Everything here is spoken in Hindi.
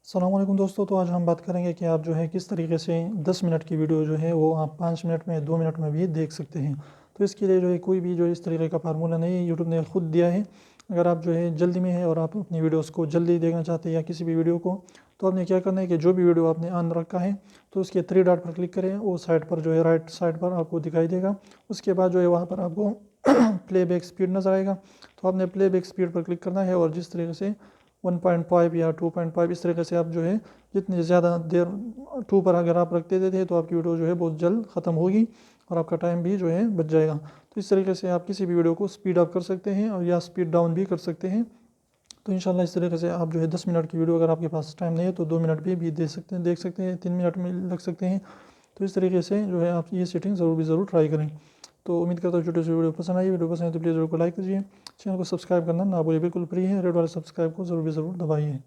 अस्सलाम वालेकुम दोस्तों। तो आज हम बात करेंगे कि आप जो है किस तरीके से 10 मिनट की वीडियो जो है वो आप 5 मिनट में 2 मिनट में भी देख सकते हैं। तो इसके लिए जो है कोई भी जो इस तरीके का फार्मूला नहीं है, यूट्यूब ने खुद दिया है। अगर आप जो है जल्दी में है और आप अपनी वीडियोस को जल्दी देखना चाहते हैं या किसी भी वीडियो को, तो आपने क्या करना है कि जो भी वीडियो आपने ऑन रखा है तो उसके 3 डॉट पर क्लिक करें। वो साइड पर जो है राइट साइड पर आपको दिखाई देगा। उसके बाद जो है वहाँ पर आपको प्लेबैक स्पीड नज़र आएगा। तो आपने प्लेबैक स्पीड पर क्लिक करना है और जिस तरीके से 1.5 या 2.5 इस तरीके से आप जो है जितनी ज़्यादा देर 2 पर अगर आप रखते थे तो आपकी वीडियो जो है बहुत जल्द ख़त्म होगी और आपका टाइम भी जो है बच जाएगा। तो इस तरीके से आप किसी भी वीडियो को स्पीड अप कर सकते हैं और या स्पीड डाउन भी कर सकते हैं। तो इंशाल्लाह इस तरीके से आप जो है 10 मिनट की वीडियो अगर आपके पास टाइम नहीं है तो 2 मिनट भी देख सकते हैं, 3 मिनट में लग सकते हैं। तो इस तरीके से जो है आप ये सेटिंग ज़रूर ट्राई करें। तो उम्मीद करता हूँ छोटी सी वीडियो पसंद आई। वीडियो पसंद है तो प्लीज़ वीडियो को लाइक कीजिए, चैनल को सब्सक्राइब करना ना भूलिए, बिल्कुल फ्री है। रेड वाले सब्सक्राइब को ज़रूर दबाइए।